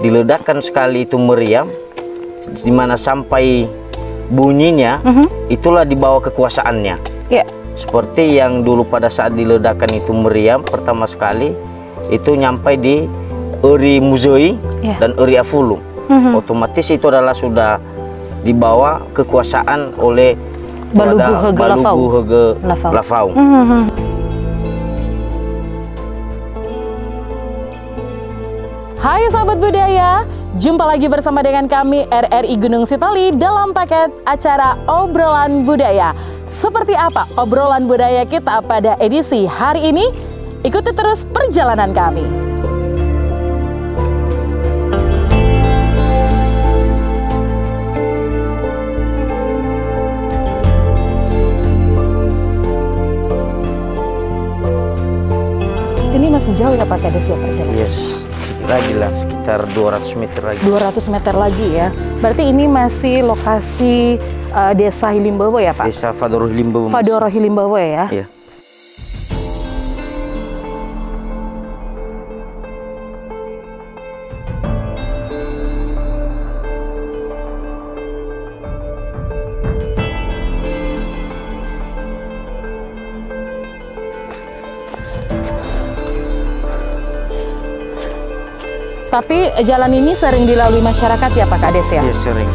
diledakkan sekali itu meriam, di mana sampai bunyinya itulah dibawa kekuasaannya. Seperti yang dulu pada saat diledakkan itu meriam pertama sekali itu nyampai di Eri Muzoi dan Eri Afulu. Otomatis itu adalah sudah dibawa kekuasaan oleh Balugu Hege Lafau. Hai sahabat budaya, jumpa lagi bersama dengan kami RRI Gunung Sitoli dalam paket acara Obrolan Budaya. Seperti apa obrolan budaya kita pada edisi hari ini? Ikuti terus perjalanan kami. Ini masih jauh ya Pak Kades ya perjalanan? Yes, lagi lah sekitar 200 meter lagi. 200 meter lagi ya. Berarti ini masih lokasi Desa Hilimbawo ya Pak? Desa Fadoro Hilimbawo. Fadoro Hilimbawo ya? Iya. Tapi jalan ini sering dilalui masyarakat ya Pak Kades ya? Iya, sering.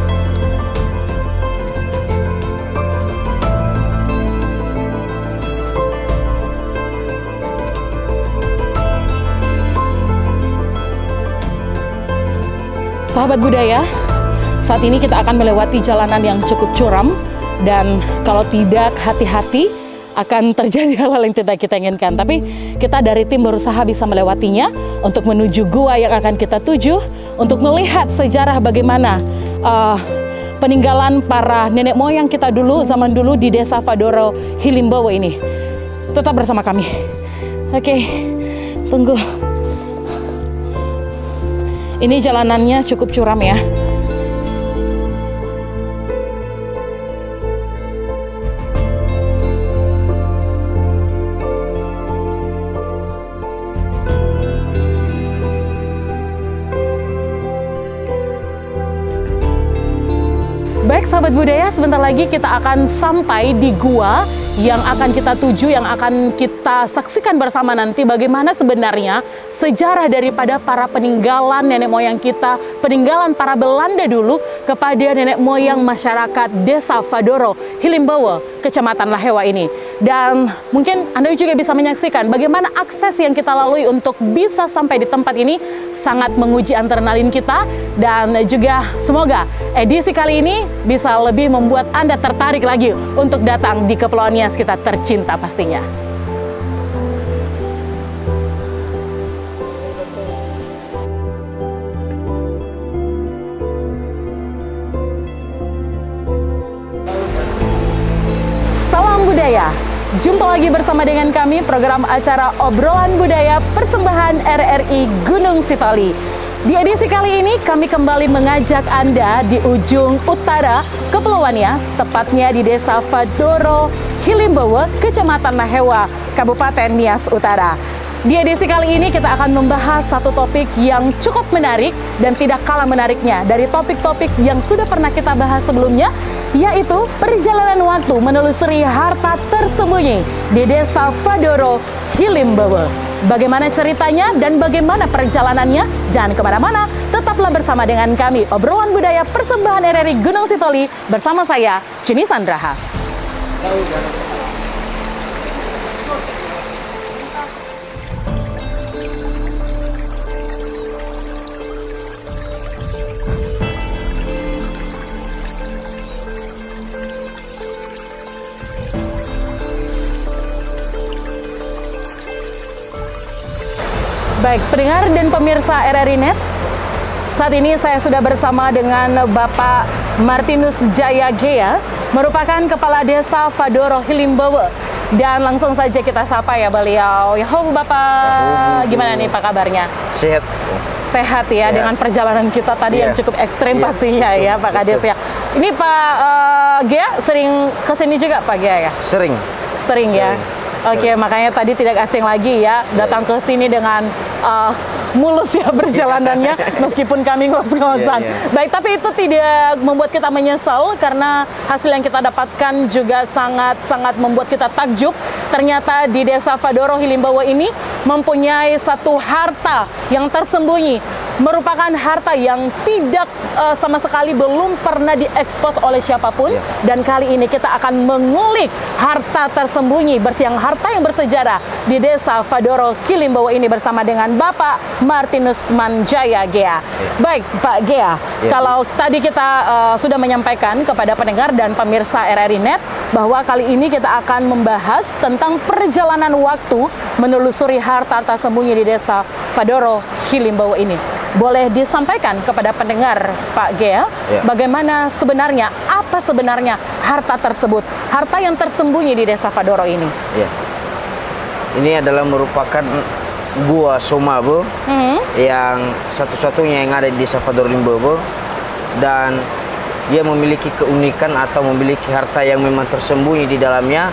Sahabat budaya, saat ini kita akan melewati jalanan yang cukup curam dan kalau tidak hati-hati akan terjadi hal-hal yang tidak kita inginkan. Tapi kita dari tim berusaha bisa melewatinya untuk menuju gua yang akan kita tuju, untuk melihat sejarah bagaimana peninggalan para nenek moyang kita dulu, zaman dulu di Desa Fadoro Hilimbawo ini. Tetap bersama kami. Oke, tunggu. Ini jalanannya cukup curam ya. Baik sahabat budaya, sebentar lagi kita akan sampai di gua yang akan kita tuju, yang akan kita saksikan bersama nanti bagaimana sebenarnya sejarah daripada para peninggalan nenek moyang kita, peninggalan para Belanda dulu kepada nenek moyang masyarakat Desa Fadoro Hilimbawo, Kecamatan Lahewa ini. Dan mungkin Anda juga bisa menyaksikan bagaimana akses yang kita lalui untuk bisa sampai di tempat ini sangat menguji adrenalin kita, dan juga semoga edisi kali ini bisa lebih membuat Anda tertarik lagi untuk datang di Kepulauan Nias kita tercinta pastinya. Salam budaya. Jumpa lagi bersama dengan kami program acara Obrolan Budaya persembahan RRI Gunung Sitoli. Di edisi kali ini kami kembali mengajak Anda di ujung utara Kepulauan Nias, tepatnya di Desa Fadoro Hilimbawo, Kecamatan Lahewa, Kabupaten Nias Utara. Di edisi kali ini kita akan membahas satu topik yang cukup menarik dan tidak kalah menariknya dari topik-topik yang sudah pernah kita bahas sebelumnya, yaitu perjalanan waktu menelusuri harta tersembunyi di Desa Fadoro Hilimbawo. Bagaimana ceritanya dan bagaimana perjalanannya? Jangan kemana-mana, tetaplah bersama dengan kami Obrolan Budaya Persembahan RRI Gunung Sitoli bersama saya, Juni Sandraha. Baik, pendengar dan pemirsa RRI Net, saat ini saya sudah bersama dengan Bapak Martinus Jaya Gea, merupakan Kepala Desa Fadoro Hilimbawo. Dan langsung saja kita sapa ya beliau. Yahoo Bapak, gimana nih Pak kabarnya? Sehat. Sehat ya, dengan perjalanan kita tadi yang cukup ekstrim pastinya ya Pak Kades ya. Ini Pak Gea sering kesini juga Pak Gea ya? Sering. Sering ya? Oke, makanya tadi tidak asing lagi ya datang ke sini dengan mulus ya perjalanannya meskipun kami ngos-ngosan. Baik, tapi itu tidak membuat kita menyesal karena hasil yang kita dapatkan juga sangat membuat kita takjub. Ternyata di Desa Fadoro Hilimbawo ini mempunyai satu harta yang tersembunyi, merupakan harta yang tidak sama sekali belum pernah diekspos oleh siapapun. Dan kali ini kita akan mengulik harta tersembunyi harta yang bersejarah di Desa Fadoro Hilimbawo ini bersama dengan Bapak Martinus Manjaya Gea. Baik Pak Gea, kalau tadi kita sudah menyampaikan kepada pendengar dan pemirsa RRI Net bahwa kali ini kita akan membahas tentang perjalanan waktu menelusuri harta tersembunyi di Desa Fadoro Hilimbawo ini. Boleh disampaikan kepada pendengar Pak Gea, bagaimana sebenarnya, apa sebenarnya harta tersebut, harta yang tersembunyi di Desa Fadoro ini? Ini adalah merupakan gua Somawe yang satu-satunya yang ada di Desa Fadoro Hilimbawo, dan dia memiliki keunikan atau memiliki harta yang memang tersembunyi di dalamnya.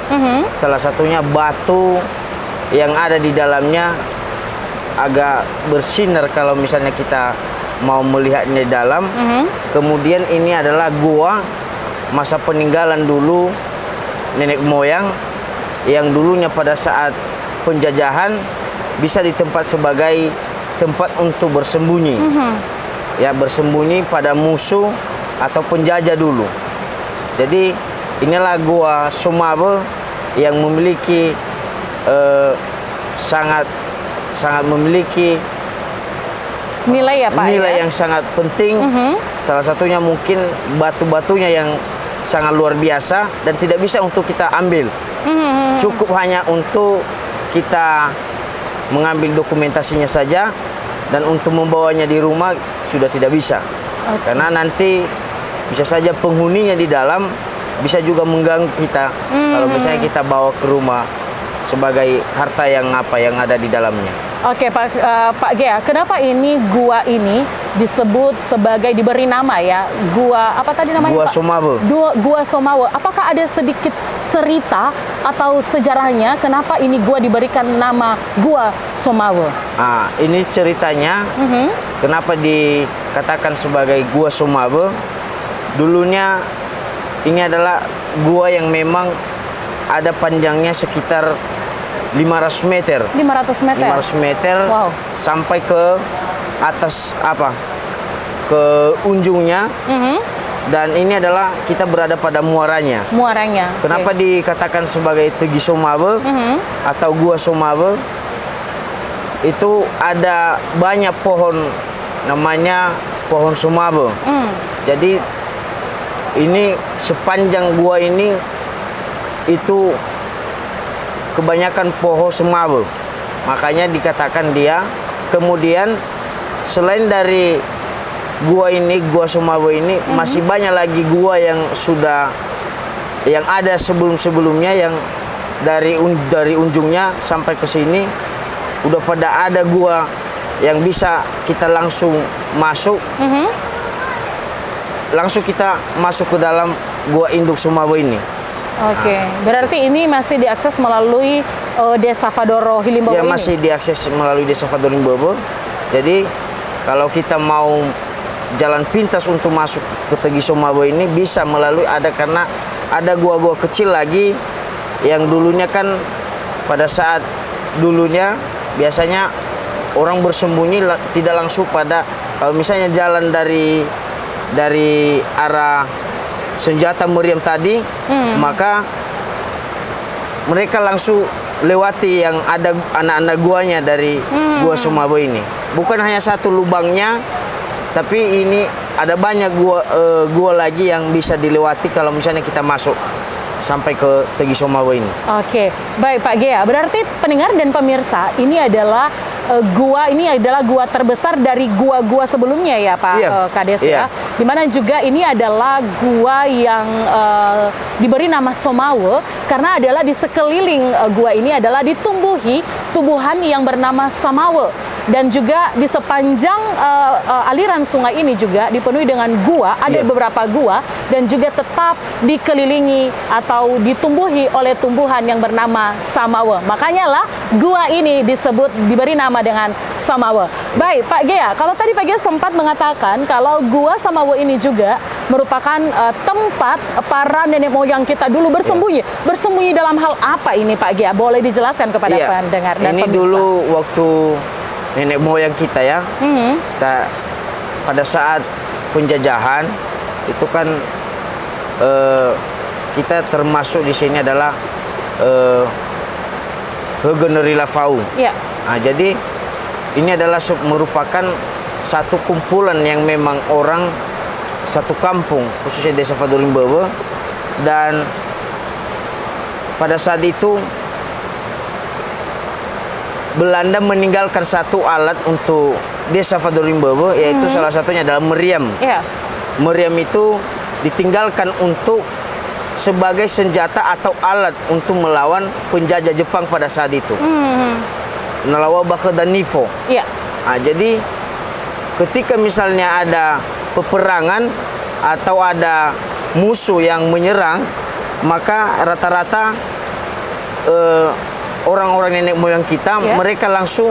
Salah satunya batu yang ada di dalamnya agak bersinar kalau misalnya kita mau melihatnya di dalam. Kemudian ini adalah gua masa peninggalan dulu nenek moyang yang dulunya pada saat penjajahan bisa ditempat sebagai tempat untuk bersembunyi. Ya, bersembunyi pada musuh atau penjajah dulu. Jadi inilah gua Somawe yang memiliki sangat memiliki nilai ya Pak, nilai yang sangat penting. Salah satunya mungkin batu-batunya yang sangat luar biasa dan tidak bisa untuk kita ambil. Cukup hanya untuk kita mengambil dokumentasinya saja, dan untuk membawanya di rumah sudah tidak bisa. Karena nanti bisa saja penghuninya di dalam bisa juga mengganggu kita kalau misalnya kita bawa ke rumah sebagai harta yang ada di dalamnya. Oke Pak Gea, kenapa ini gua ini disebut sebagai, diberi nama ya, gua apa tadi namanya? Gua Somawe. Gua Somawe. Apakah ada sedikit cerita atau sejarahnya kenapa ini gua diberikan nama gua Somawe? Ini ceritanya kenapa dikatakan sebagai gua Somawe. Dulunya ini adalah gua yang memang ada panjangnya sekitar 500 meter. 500 meter wow. Sampai ke atas ke ujungnya. Dan ini adalah kita berada pada muaranya. Kenapa dikatakan sebagai Tegi Somawe atau Gua Somawe? Itu ada banyak pohon, namanya pohon Somawe. Jadi ini sepanjang gua ini itu kebanyakan pohon Somawe, makanya dikatakan dia. Kemudian selain dari gua ini, gua Somawe ini, masih banyak lagi gua yang ada sebelumnya yang dari ujungnya sampai ke sini udah pada ada gua yang bisa kita langsung masuk. Langsung kita masuk ke dalam gua induk Somawe ini. Oke, berarti ini masih diakses melalui Desa Fadoro Hilimbawo ini? Ya, masih diakses melalui Desa Fadoro Hilimbawo. Jadi, kalau kita mau jalan pintas untuk masuk ke Tegi Somawe ini, bisa melalui karena ada gua-gua kecil lagi yang dulunya kan pada saat dulunya biasanya orang bersembunyi tidak langsung pada, kalau misalnya jalan dari arah Senjata Meriam tadi, maka mereka langsung lewati yang ada anak-anak guanya dari gua Somawe ini. Bukan hanya satu lubangnya, tapi ini ada banyak gua lagi yang bisa dilewati kalau misalnya kita masuk sampai ke Tegi Somawe ini. Oke, baik Pak Gea. Berarti pendengar dan pemirsa, ini adalah gua terbesar dari gua-gua sebelumnya ya Pak Kades ya. Dimana juga ini adalah gua yang diberi nama Somawe karena adalah di sekeliling gua ini adalah ditumbuhi tumbuhan yang bernama Samawe. dan juga di sepanjang aliran sungai ini juga dipenuhi dengan gua, ada beberapa gua, dan juga tetap dikelilingi atau ditumbuhi oleh tumbuhan yang bernama samawa. Makanya lah gua ini diberi nama dengan samawa. Baik, Pak Gea, kalau tadi Pak Gea sempat mengatakan kalau gua samawa ini juga merupakan tempat para nenek moyang kita dulu bersembunyi. Bersembunyi dalam hal apa ini, Pak Gea? Boleh dijelaskan kepada pendengar dan ini pemirsa? Dulu waktu nenek moyang kita ya, pada saat penjajahan itu kan kita termasuk di sini adalah Hegenerila Fau. Nah, jadi ini adalah merupakan satu kumpulan yang memang orang satu kampung, khususnya Desa Fadorimbewe, dan pada saat itu Belanda meninggalkan satu alat untuk Desa Fadorimbewe, yaitu salah satunya adalah meriam. Meriam itu ditinggalkan untuk sebagai senjata atau alat untuk melawan penjajah Jepang pada saat itu. Nalawa Baka dan Nifo. Nah, jadi ketika misalnya ada peperangan atau ada musuh yang menyerang, maka rata-rata orang-orang nenek moyang kita mereka langsung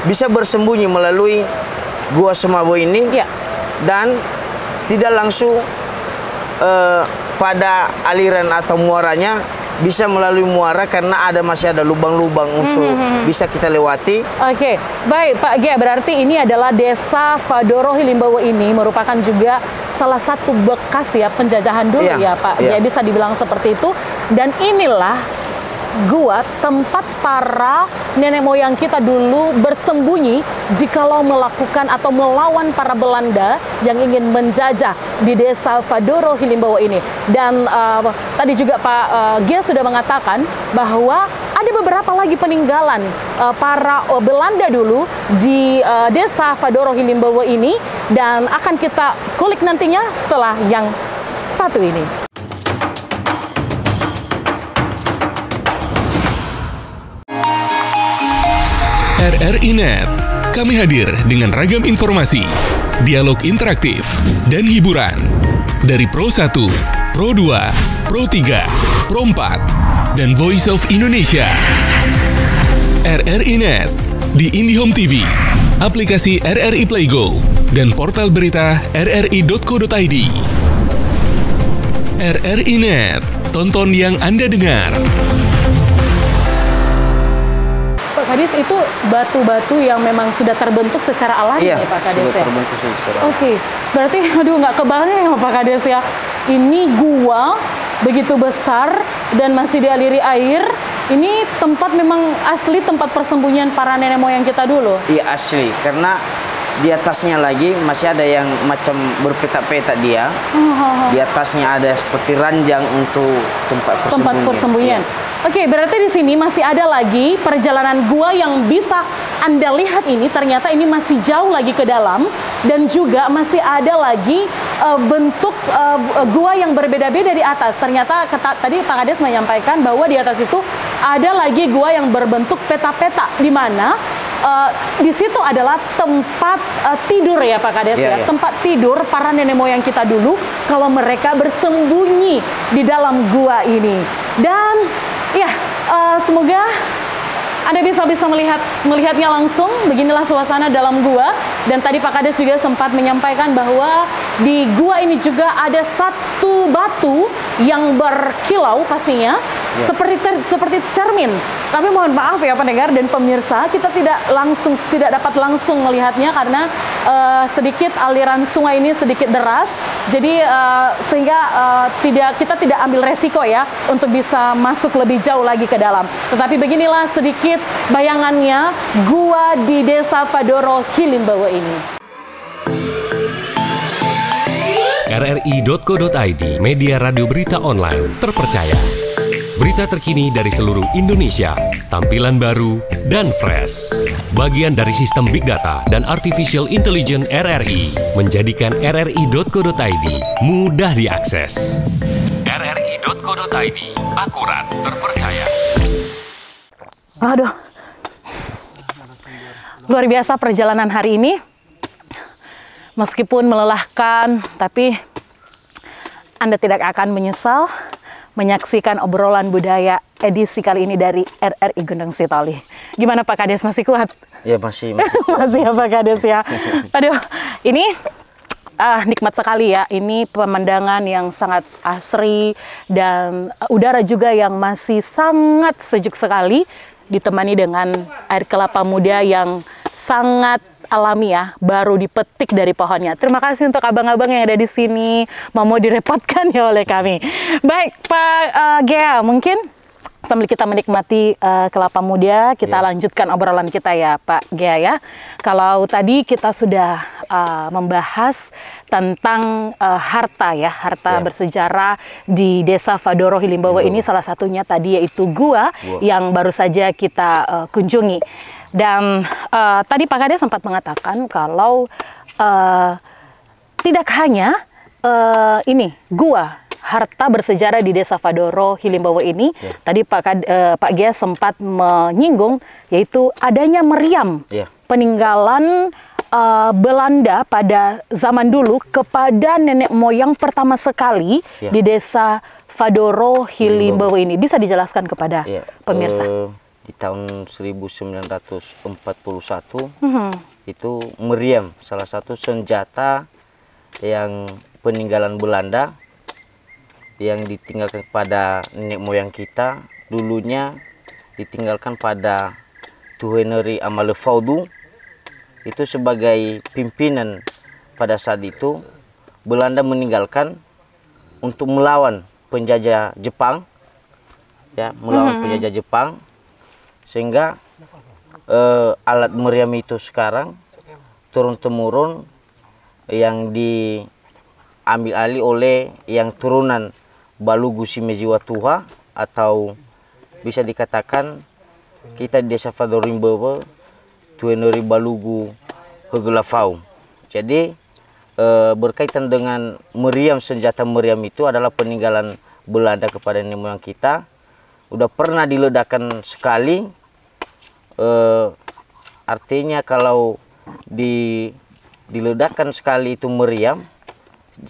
bisa bersembunyi melalui gua samawa ini, dan tidak langsung pada aliran atau muaranya, bisa melalui muara karena masih ada lubang-lubang untuk bisa kita lewati. Oke, baik Pak Gea, berarti ini adalah Desa Fadoro Hilimbewe ini merupakan juga salah satu bekas ya penjajahan dulu ya Pak. Ya bisa dibilang seperti itu. Dan inilah gua tempat para nenek moyang kita dulu bersembunyi jikalau melakukan atau melawan para Belanda yang ingin menjajah di Desa Fadoro Hilimbewe ini. Dan tadi juga Pak Gea sudah mengatakan bahwa ada beberapa lagi peninggalan para Belanda dulu di Desa Fadoro Hilimbewe ini, dan akan kita kulik nantinya setelah yang satu ini. RRI.net, kami hadir dengan ragam informasi, dialog interaktif, dan hiburan. Dari Pro 1, Pro 2, Pro 3, Pro 4, dan Voice of Indonesia. RRI.net, di IndiHome TV, aplikasi RRI Playgo, dan portal berita rri.co.id. RRI.net, tonton yang Anda dengar. Kades, itu batu-batu yang memang sudah terbentuk secara alami ya Pak Kades ya? Terbentuk secara Oke, berarti aduh nggak kebayang ya Pak Kades ya. Ini gua begitu besar dan masih dialiri air. Ini tempat memang asli tempat persembunyian para nenek moyang kita dulu. Iya asli, karena di atasnya lagi masih ada yang macam berpetak-petak dia. Di atasnya ada seperti ranjang untuk tempat persembunyian. Oke, berarti di sini masih ada lagi perjalanan gua yang bisa Anda lihat ini, ternyata ini masih jauh lagi ke dalam, dan juga masih ada lagi bentuk gua yang berbeda-beda di atas. Ternyata tadi Pak Kades menyampaikan bahwa di atas itu ada lagi gua yang berbentuk peta-peta, di mana di situ adalah tempat tidur ya Pak Kades ya. Tempat tidur para nenek moyang kita dulu kalau mereka bersembunyi di dalam gua ini. Dan ya, semoga Anda bisa melihatnya langsung. Beginilah suasana dalam gua. Dan tadi Pak Kades juga sempat menyampaikan bahwa di gua ini juga ada satu batu yang berkilau pastinya, seperti cermin. Tapi mohon maaf ya pendengar dan pemirsa, kita tidak dapat langsung melihatnya karena sedikit aliran sungai ini sedikit deras. Jadi sehingga kita tidak ambil resiko ya untuk bisa masuk lebih jauh lagi ke dalam. Tetapi beginilah sedikit bayangannya gua di Desa Fadoro Hilimbewe ini. RRI.co.id, media radio berita online terpercaya. Berita terkini dari seluruh Indonesia, tampilan baru dan fresh. Bagian dari sistem Big Data dan Artificial Intelligence RRI, menjadikan RRI.co.id mudah diakses. RRI.co.id, akurat, terpercaya. Aduh. Luar biasa perjalanan hari ini. Meskipun melelahkan, tapi Anda tidak akan menyesal menyaksikan obrolan budaya edisi kali ini dari RRI Gunung Sitoli. Gimana Pak Kades, masih kuat? Ya masih. Masih ya Pak Kades ya. Aduh, ini nikmat sekali ya. Ini pemandangan yang sangat asri dan udara juga yang masih sangat sejuk sekali, ditemani dengan air kelapa muda yang sangat alami ya, baru dipetik dari pohonnya. Terima kasih untuk abang-abang yang ada di sini, mau direpotkan ya oleh kami. Baik Pak Gea, mungkin sambil kita menikmati kelapa muda, kita lanjutkan obrolan kita ya Pak Gea ya. Kalau tadi kita sudah membahas tentang harta ya, harta bersejarah di Desa Fadoro Hilimbawa ini, salah satunya tadi yaitu gua yang baru saja kita kunjungi. Dan tadi Pak Kades sempat mengatakan kalau tidak hanya ini gua harta bersejarah di Desa Fadoro Hilimbawa ini, tadi Pak Gia sempat menyinggung yaitu adanya meriam peninggalan Belanda pada zaman dulu kepada nenek moyang pertama sekali di Desa Fadoro Hilimbawa ini. Bisa dijelaskan kepada pemirsa? Di tahun 1941 itu meriam, salah satu senjata yang peninggalan Belanda yang ditinggalkan pada nenek moyang kita, dulunya ditinggalkan pada Tuheneri Amalefaudu. Itu sebagai pimpinan pada saat itu Belanda meninggalkan untuk melawan penjajah Jepang, ya, melawan penjajah Jepang, sehingga alat meriam itu sekarang turun-temurun yang diambil alih oleh yang turunan Balugu Simejiwatuha, atau bisa dikatakan kita di Desa Fadoro Hilimbawa Tuheneri Balugu Hegelafau. Jadi berkaitan dengan meriam, senjata meriam itu adalah peninggalan Belanda kepada nenek moyang kita. Udah pernah diledakkan sekali, artinya kalau diledakkan sekali itu meriam,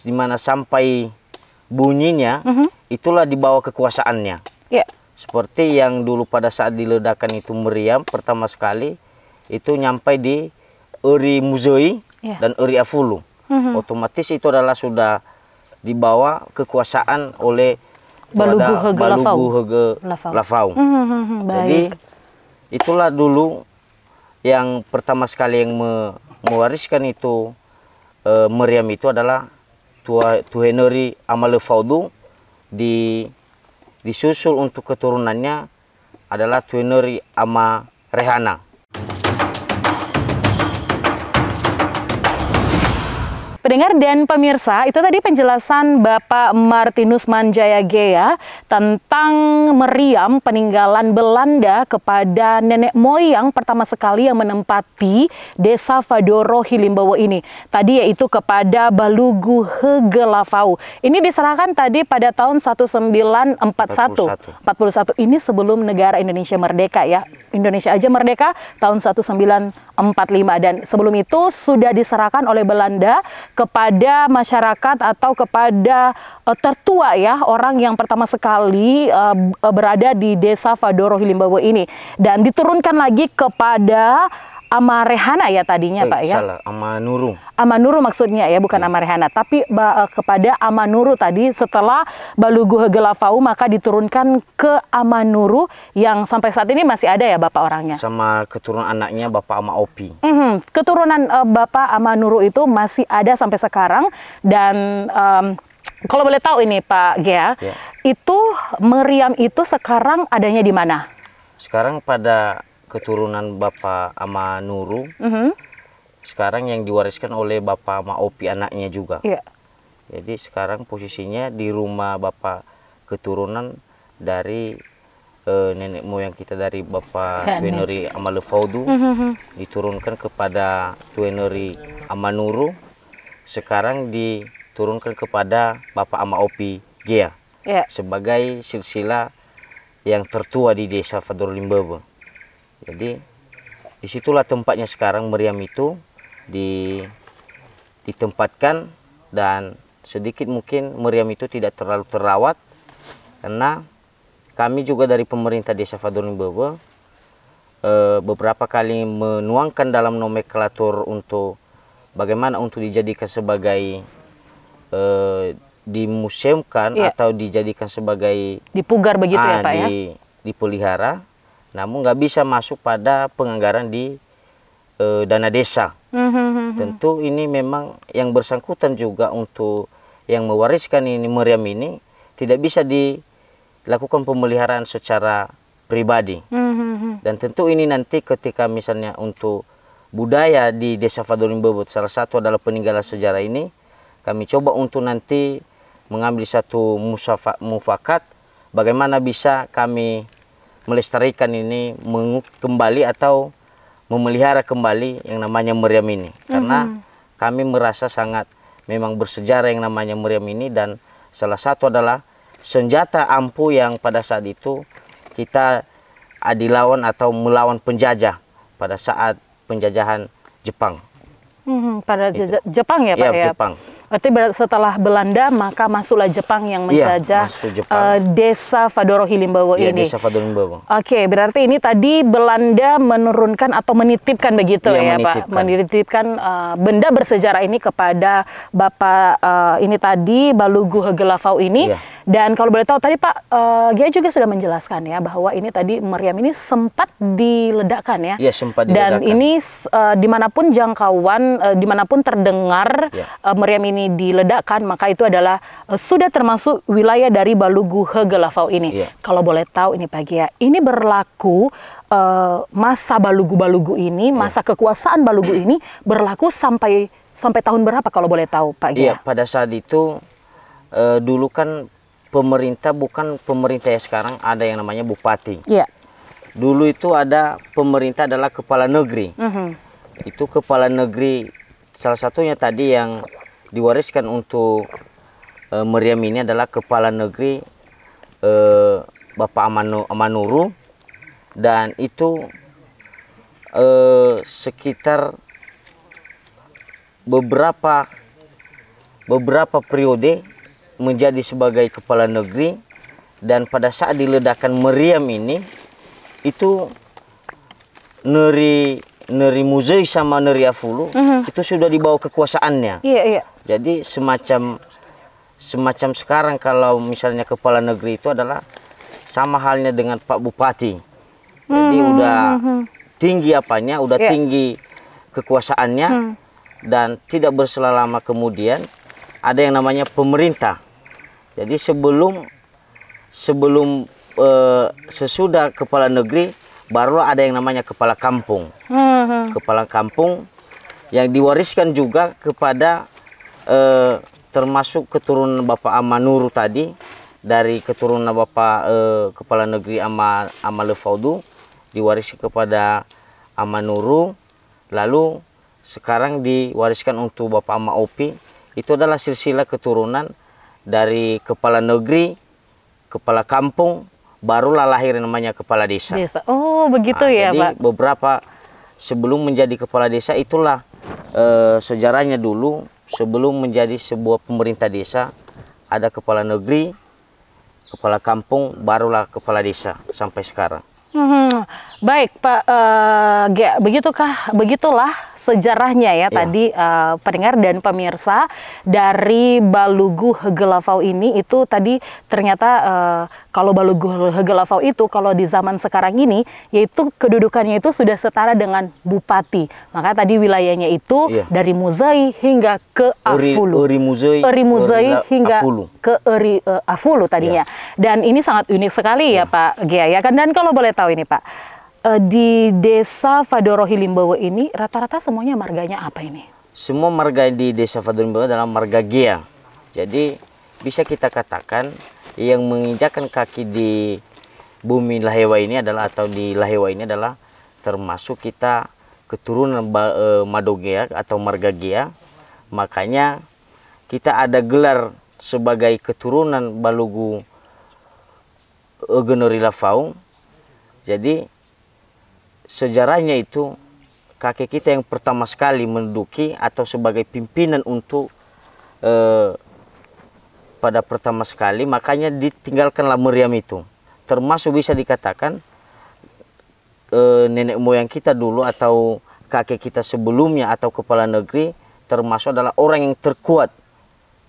dimana sampai bunyinya itulah dibawa kekuasaannya. Seperti yang dulu pada saat diledakkan itu meriam pertama sekali itu nyampai di Eri Muzoi dan Eri Afulu. Otomatis itu adalah sudah dibawa kekuasaan oleh Balugu Hegelafau. Jadi itulah dulu yang pertama sekali yang mewariskan itu meriam itu adalah Tuheneri Amalefaudu. Disusul untuk keturunannya adalah Tuheneri Amarehana. Pendengar dan pemirsa, itu tadi penjelasan Bapak Martinus Manjaya Gea tentang meriam peninggalan Belanda kepada nenek moyang pertama sekali yang menempati Desa Fadoro Hilimbawa ini. Tadi yaitu kepada Balugu Hegelafau. Ini diserahkan tadi pada tahun 1941. 41 ini sebelum negara Indonesia merdeka ya. Indonesia aja merdeka tahun 1945, dan sebelum itu sudah diserahkan oleh Belanda kepada masyarakat atau kepada tertua ya, orang yang pertama sekali berada di Desa Fadoro Hilimbawa ini, dan diturunkan lagi kepada Amarehana ya tadinya Pak ya? Salah, Amanuru. Amanuru maksudnya ya, bukan Amarehana. Tapi kepada Amanuru tadi, setelah Balugu Hegelafau maka diturunkan ke Amanuru yang sampai saat ini masih ada ya Bapak orangnya? Sama keturunan anaknya Bapak Amaopi. Keturunan Bapak Amanuru itu masih ada sampai sekarang. Dan kalau boleh tahu ini Pak Gea, itu meriam itu sekarang adanya di mana? Sekarang pada keturunan Bapak Amanuru, sekarang yang diwariskan oleh Bapak Amaopi anaknya juga. Jadi sekarang posisinya di rumah Bapak keturunan dari nenek moyang kita, dari Bapak Tuheneri Amalefaudu, diturunkan kepada Tuheneri Amanuru, sekarang diturunkan kepada Bapak Amaopi Gea sebagai silsilah yang tertua di Desa Fadoro Hilimbawa. Jadi Disitulah tempatnya sekarang meriam itu ditempatkan, dan sedikit mungkin meriam itu tidak terlalu terawat karena kami juga dari pemerintah Desa Fadorimbowo beberapa kali menuangkan dalam nomenklatur untuk bagaimana untuk dijadikan sebagai dimuseumkan atau dijadikan sebagai dipugar begitu ya Pak ya? Dipelihara, namun nggak bisa masuk pada penganggaran di dana desa. Tentu ini memang yang bersangkutan juga untuk yang mewariskan ini meriam ini tidak bisa dilakukan pemeliharaan secara pribadi. Dan tentu ini nanti ketika misalnya untuk budaya di Desa Fadorimbowo, salah satu adalah peninggalan sejarah ini, kami coba untuk nanti mengambil satu mufakat bagaimana bisa kami melestarikan ini kembali atau memelihara kembali yang namanya meriam ini. Karena kami merasa sangat memang bersejarah yang namanya meriam ini, dan salah satu adalah senjata ampuh yang pada saat itu kita dilawan atau melawan penjajah pada saat penjajahan Jepang. Pada Jepang ya Pak ya? Jepang. Berarti setelah Belanda maka masuklah Jepang yang menjajah Desa Fadorimbowo ini. Desa Fadorimbowo. Oke, berarti ini tadi Belanda menurunkan atau menitipkan begitu ya Pak? Menitipkan benda bersejarah ini kepada Bapak ini tadi, Balogu Hegelafau ini. Dan kalau boleh tahu tadi Pak Gia juga sudah menjelaskan ya bahwa ini tadi meriam ini sempat diledakkan ya. Iya, sempat diledakkan. Dan ini dimanapun jangkauan, dimanapun terdengar meriam ini diledakkan, maka itu adalah sudah termasuk wilayah dari Balogu Hegelafau ini. Kalau boleh tahu ini Pak Gia, ini berlaku masa Balogu ini, masa kekuasaan Balogu ini berlaku sampai tahun berapa kalau boleh tahu Pak Gia? Iya, pada saat itu dulu kan pemerintah bukan pemerintah ya sekarang, ada yang namanya bupati. Dulu itu ada pemerintah adalah kepala negeri. Itu kepala negeri salah satunya tadi yang diwariskan untuk meriam ini adalah kepala negeri Bapak Amanuru, dan itu sekitar beberapa periode menjadi sebagai kepala negeri. Dan pada saat diledakkan meriam ini itu Neri Muzei sama Neri Afulu itu sudah dibawa kekuasaannya. Jadi semacam sekarang kalau misalnya kepala negeri itu adalah sama halnya dengan Pak Bupati. Jadi udah tinggi apanya, udah tinggi kekuasaannya, dan tidak berselang lama kemudian ada yang namanya pemerintah. Jadi sesudah kepala negeri baru ada yang namanya kepala kampung. Kepala kampung yang diwariskan juga kepada termasuk keturunan Bapak Amanuru tadi, dari keturunan Bapak kepala negeri Amalefaudu diwariskan kepada Amanuru, lalu sekarang diwariskan untuk Bapak Amaopi. Itu adalah silsilah keturunan dari kepala negeri, kepala kampung, barulah lahir namanya kepala desa. Oh begitu ya jadi Pak. Beberapa sebelum menjadi kepala desa itulah sejarahnya dulu. Sebelum menjadi sebuah pemerintah desa ada kepala negeri, kepala kampung, barulah kepala desa sampai sekarang. Baik Pak Gia, begitulah sejarahnya ya tadi pendengar dan pemirsa dari Balogu Hegelafau ini. Itu tadi ternyata kalau Balogu Hegelafau itu kalau di zaman sekarang ini yaitu kedudukannya itu sudah setara dengan bupati. Maka tadi wilayahnya itu dari Muzei hingga ke Afulu. Eri Muzei hingga ke Afulu tadinya. Dan ini sangat unik sekali ya Pak Gia ya kan. Dan kalau boleh tahu ini Pak, di Desa Fadorimbowo ini rata-rata semuanya marganya apa ini? Semua marga di Desa Fadorimbowo adalah marga Gia. Jadi bisa kita katakan yang menginjakkan kaki di bumi Lahewa ini adalah, atau di Lahewa ini adalah termasuk kita keturunan Madogea atau marga Gia. Makanya kita ada gelar sebagai keturunan Balogu Hegelafau. Jadi sejarahnya itu kakek kita yang pertama sekali menduduki atau sebagai pimpinan untuk pada pertama sekali, makanya ditinggalkanlah meriam itu. Termasuk bisa dikatakan nenek moyang kita dulu atau kakek kita sebelumnya atau kepala negeri termasuk adalah orang yang terkuat,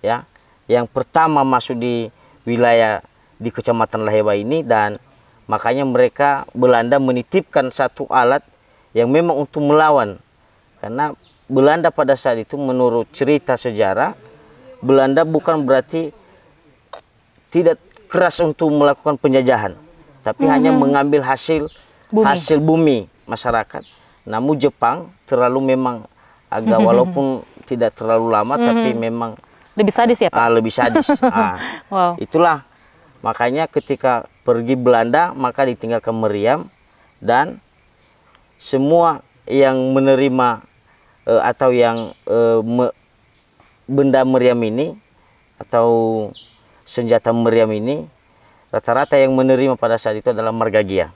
ya, yang pertama masuk di wilayah di Kecamatan Laheba ini, dan makanya mereka Belanda menitipkan satu alat yang memang untuk melawan, karena Belanda pada saat itu menurut cerita sejarah, Belanda bukan berarti tidak keras untuk melakukan penjajahan, tapi hanya mengambil hasil bumi masyarakat. Namun Jepang terlalu memang agak walaupun tidak terlalu lama, tapi memang lebih sadis ya Pak? Lebih sadis. Wow. Itulah makanya ketika pergi Belanda maka ditinggalkan meriam, dan semua yang menerima atau yang benda meriam ini atau senjata meriam ini rata-rata yang menerima pada saat itu adalah margagia.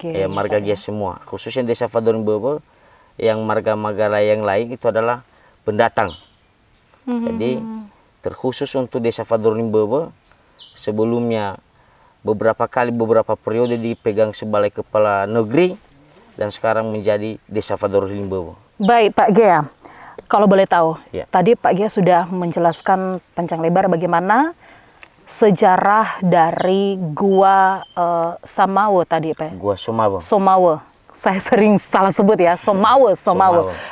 Ya, margagia semua, khususnya desa Fadorimbobo. Yang marga Magala yang lain itu adalah pendatang. Jadi terkhusus untuk desa Fadorimbobo sebelumnya beberapa periode dipegang sebagai kepala negeri dan sekarang menjadi desa Fadorimbobo. Baik Pak Gea, kalau boleh tahu, ya. Tadi Pak Gea sudah menjelaskan panjang lebar bagaimana sejarah dari Gua Samawe tadi Pak. Gua Somawe. Somawe. Saya sering salah sebut ya, Somawe.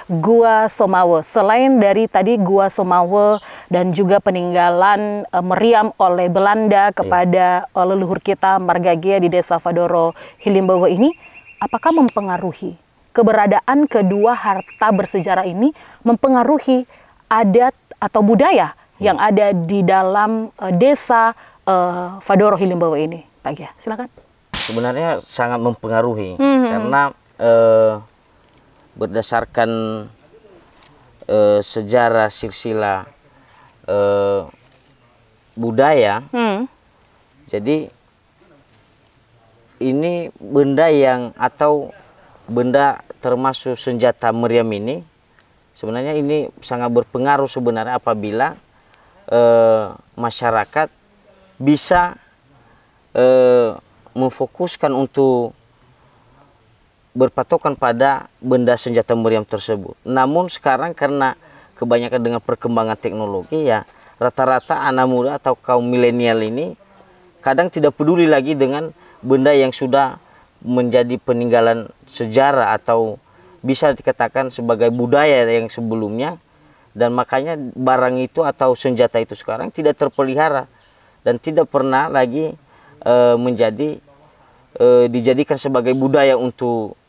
Gua Somawe. Selain dari tadi Gua Somawe dan juga peninggalan meriam oleh Belanda kepada leluhur kita Margagia di desa Fadoro Hilimbowo ini, apakah mempengaruhi keberadaan kedua harta bersejarah ini, mempengaruhi adat atau budaya yang ada di dalam desa Fadoro Hilimbowo ini? Pak Gea, silakan. Sebenarnya sangat mempengaruhi karena berdasarkan sejarah silsilah budaya, jadi ini benda yang atau benda termasuk senjata meriam ini sebenarnya ini sangat berpengaruh sebenarnya apabila masyarakat bisa memfokuskan untuk berpatokan pada benda senjata meriam tersebut. Namun sekarang karena kebanyakan dengan perkembangan teknologi, ya rata-rata anak muda atau kaum milenial ini kadang tidak peduli lagi dengan benda yang sudah menjadi peninggalan sejarah atau bisa dikatakan sebagai budaya yang sebelumnya, dan makanya barang itu atau senjata itu sekarang tidak terpelihara dan tidak pernah lagi dijadikan sebagai budaya untuk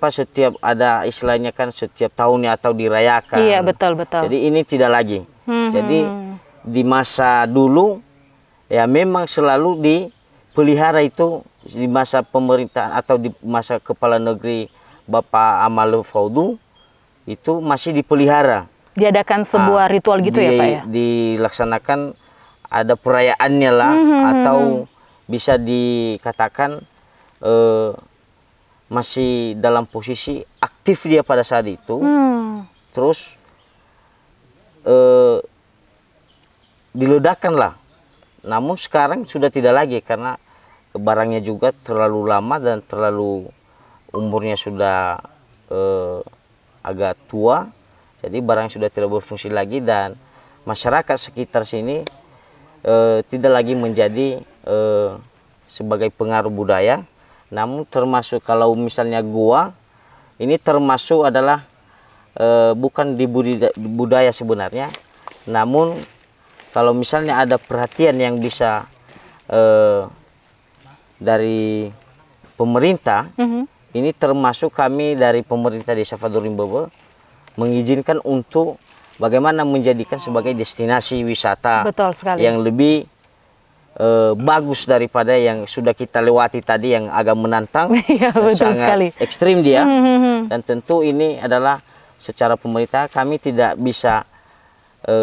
setiap ada istilahnya kan setiap tahunnya atau dirayakan. Iya, betul. Jadi ini tidak lagi. Jadi di masa dulu ya memang selalu dipelihara itu di masa pemerintahan atau di masa kepala negeri Bapak Amal Faudu itu masih dipelihara. Diadakan sebuah ritual gitu ya Pak ya? Dilaksanakan, ada perayaannya lah, atau bisa dikatakan masih dalam posisi aktif dia pada saat itu. Terus diledakkan lah. Namun sekarang sudah tidak lagi karena barangnya juga terlalu lama dan terlalu umurnya sudah agak tua. Jadi barang sudah tidak berfungsi lagi dan masyarakat sekitar sini tidak lagi menjadi sebagai pengaruh budaya. Namun termasuk kalau misalnya gua ini termasuk adalah bukan di budaya sebenarnya. Namun kalau misalnya ada perhatian yang bisa dari pemerintah, ini termasuk kami dari pemerintah Desa Fadorimbobo mengizinkan untuk bagaimana menjadikan sebagai destinasi wisata yang lebih bagus daripada yang sudah kita lewati tadi yang agak menantang, sangat ekstrim dia. Dan tentu ini adalah secara pemerintah kami tidak bisa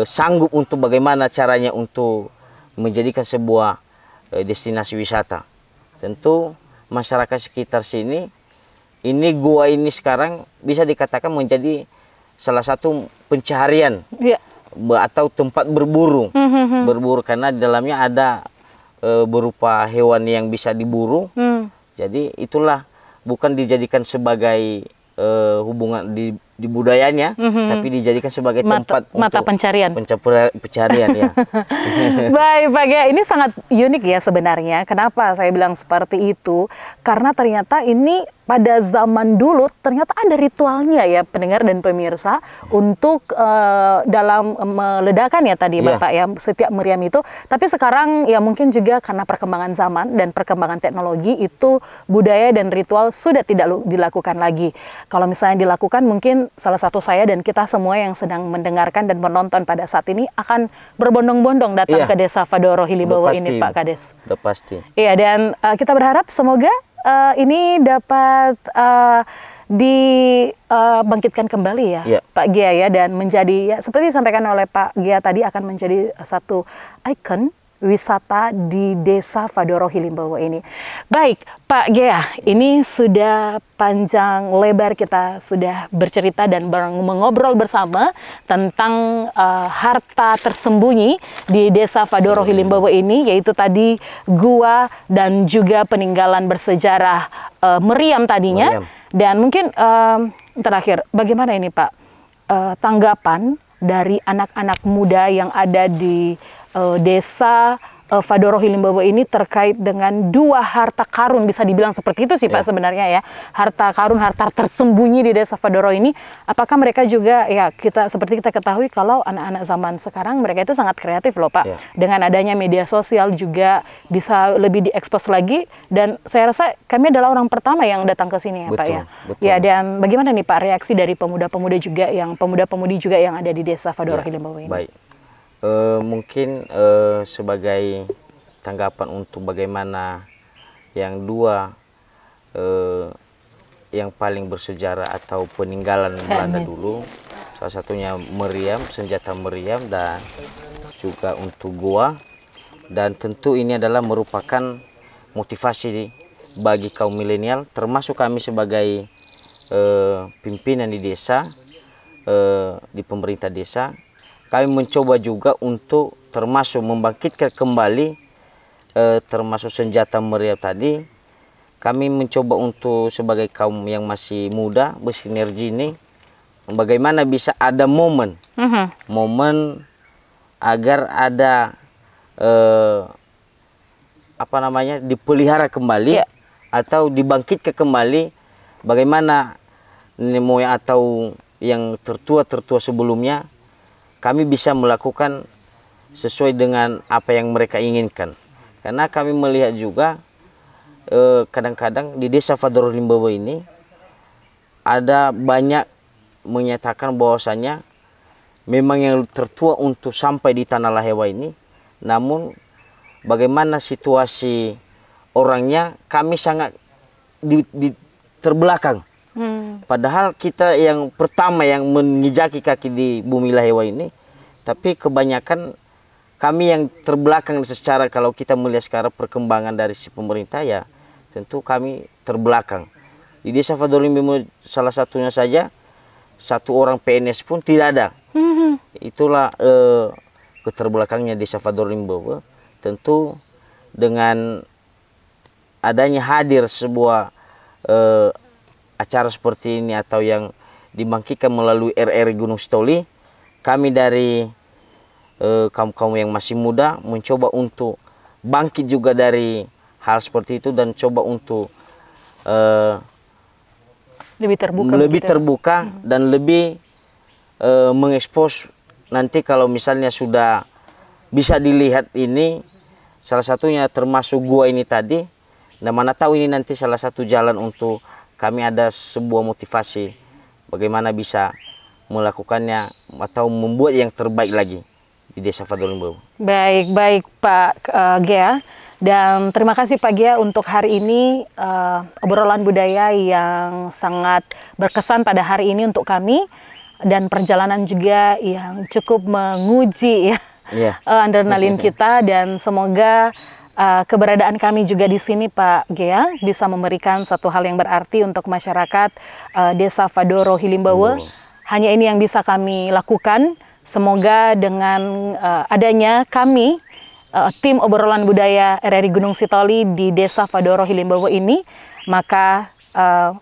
sanggup untuk bagaimana caranya untuk menjadikan sebuah destinasi wisata. Tentu masyarakat sekitar sini ini gua ini sekarang bisa dikatakan menjadi salah satu pencaharian atau tempat berburu. Berburu karena di dalamnya ada berupa hewan yang bisa diburu. Jadi itulah bukan dijadikan sebagai hubungan di budayanya, tapi dijadikan sebagai tempat mata pencarian. Pencarian ya. Baik, Pak Gea, ini sangat unik ya sebenarnya. Kenapa saya bilang seperti itu? Karena ternyata ini pada zaman dulu ternyata ada ritualnya ya, pendengar dan pemirsa, untuk dalam meledakan ya tadi Bapak ya, setiap meriam itu. Tapi sekarang ya mungkin juga karena perkembangan zaman dan perkembangan teknologi, itu budaya dan ritual sudah tidak dilakukan lagi. Kalau misalnya dilakukan, mungkin salah satu saya dan kita semua yang sedang mendengarkan dan menonton pada saat ini akan berbondong-bondong datang ke Desa Fadoro Hilimbawo ini, Pak Kades. Udah pasti. Iya, dan kita berharap semoga ini dapat dibangkitkan kembali ya, Pak Gea ya, dan menjadi seperti disampaikan oleh Pak Gea tadi, akan menjadi satu ikon wisata di Desa Fadoro Hilimbawo ini. Baik, Pak Gea, ini sudah panjang lebar kita sudah bercerita dan mengobrol bersama tentang harta tersembunyi di Desa Fadoro Hilimbawo ini, yaitu tadi gua dan juga peninggalan bersejarah meriam tadinya. Dan mungkin terakhir, bagaimana ini Pak tanggapan dari anak-anak muda yang ada di Desa Fadoro Hilimbawo ini terkait dengan dua harta karun, bisa dibilang seperti itu sih Pak sebenarnya ya, harta karun, harta tersembunyi di Desa Fadoro ini. Apakah mereka juga ya, seperti kita ketahui kalau anak-anak zaman sekarang mereka itu sangat kreatif loh Pak, dengan adanya media sosial juga bisa lebih diekspos lagi, dan saya rasa kami adalah orang pertama yang datang ke sini ya Pak ya. Ya, dan bagaimana nih Pak reaksi dari pemuda-pemuda juga yang pemuda-pemudi juga yang ada di Desa Fadoro Hilimbawo ini? Baik. Mungkin sebagai tanggapan untuk bagaimana yang dua yang paling bersejarah atau peninggalan Belanda dulu, salah satunya meriam, senjata meriam, dan juga untuk gua, dan tentu ini adalah merupakan motivasi bagi kaum milenial, termasuk kami sebagai pimpinan di desa, di pemerintah desa. Kami mencoba juga untuk termasuk membangkitkan kembali termasuk senjata meriam tadi. Kami mencoba untuk sebagai kaum yang masih muda bersinergi ini, bagaimana bisa ada momen agar ada dipelihara kembali atau dibangkitkan kembali, bagaimana nenek moyang atau yang tertua sebelumnya, kami bisa melakukan sesuai dengan apa yang mereka inginkan. Karena kami melihat juga kadang-kadang di Desa Fadoro Hilimbawo ini ada banyak menyatakan bahwasanya memang yang tertua untuk sampai di Tanah Lahewa ini, namun bagaimana situasi orangnya kami sangat terbelakang. Padahal kita yang pertama yang menginjaki kaki di bumi Lahewa ini, tapi kebanyakan kami yang terbelakang secara, kalau kita melihat sekarang perkembangan dari si pemerintah ya, tentu kami terbelakang. Di Desa Fadoro Hilimbawo salah satunya saja, satu orang PNS pun tidak ada. Itulah keterbelakangnya Desa Fadoro Hilimbawo. Tentu dengan adanya hadir sebuah acara seperti ini atau yang dibangkitkan melalui RRI Gunung Sitoli, kami dari kaum-kaum yang masih muda mencoba untuk bangkit juga dari hal seperti itu, dan coba untuk lebih terbuka dan lebih mengekspos. Nanti kalau misalnya sudah bisa dilihat ini, salah satunya termasuk gua ini tadi, nah mana tahu ini nanti salah satu jalan untuk kami ada sebuah motivasi bagaimana bisa melakukannya atau membuat yang terbaik lagi di Desa Fadoro Hilimbawo. Baik Pak Gea, dan terima kasih Pak Gea untuk hari ini obrolan budaya yang sangat berkesan pada hari ini untuk kami, dan perjalanan juga yang cukup menguji adrenalin kita, dan semoga keberadaan kami juga di sini Pak Gea bisa memberikan satu hal yang berarti untuk masyarakat Desa Fadoro Hilimbawe. Hanya ini yang bisa kami lakukan. Semoga dengan adanya kami, tim obrolan budaya RRI Gunung Sitoli di Desa Fadoro Hilimbawe ini, maka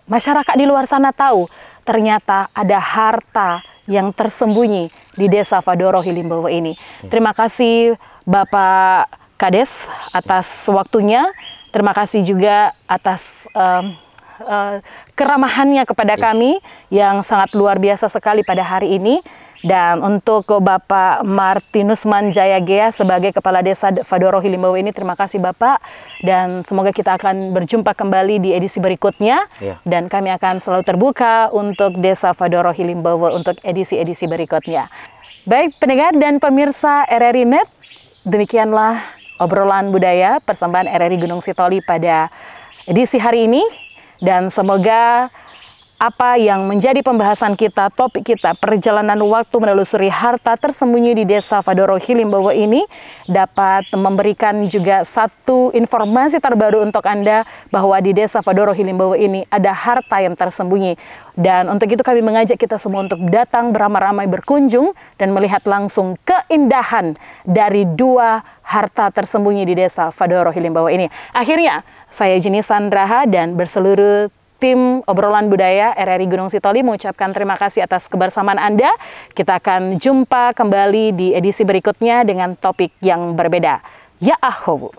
masyarakat di luar sana tahu ternyata ada harta yang tersembunyi di Desa Fadoro Hilimbawe ini. Terima kasih Bapak Kades atas waktunya, terima kasih juga atas keramahannya kepada kami yang sangat luar biasa sekali pada hari ini. Dan untuk Bapak Martinus Manjaya sebagai Kepala Desa Fadoro Hilimbawe ini, terima kasih Bapak. Dan semoga kita akan berjumpa kembali di edisi berikutnya. Dan kami akan selalu terbuka untuk Desa Fadoro Hilimbawe untuk edisi-edisi berikutnya. Baik pendengar dan pemirsa RRI Net, demikianlah obrolan budaya persembahan RRI Gunung Sitoli pada edisi hari ini. Dan semoga apa yang menjadi pembahasan kita, topik kita, perjalanan waktu menelusuri harta tersembunyi di Desa Fadoro Hilimbawe ini dapat memberikan juga satu informasi terbaru untuk Anda bahwa di Desa Fadoro Hilimbawe ini ada harta yang tersembunyi. Dan untuk itu kami mengajak kita semua untuk datang beramai-ramai berkunjung dan melihat langsung keindahan dari dua harta tersembunyi di Desa Fadoro Hilimbawe ini. Akhirnya, saya Jini Sandraha dan berseluruh tim obrolan budaya RRI Gunung Sitoli mengucapkan terima kasih atas kebersamaan Anda. Kita akan jumpa kembali di edisi berikutnya dengan topik yang berbeda. Ya ahobu.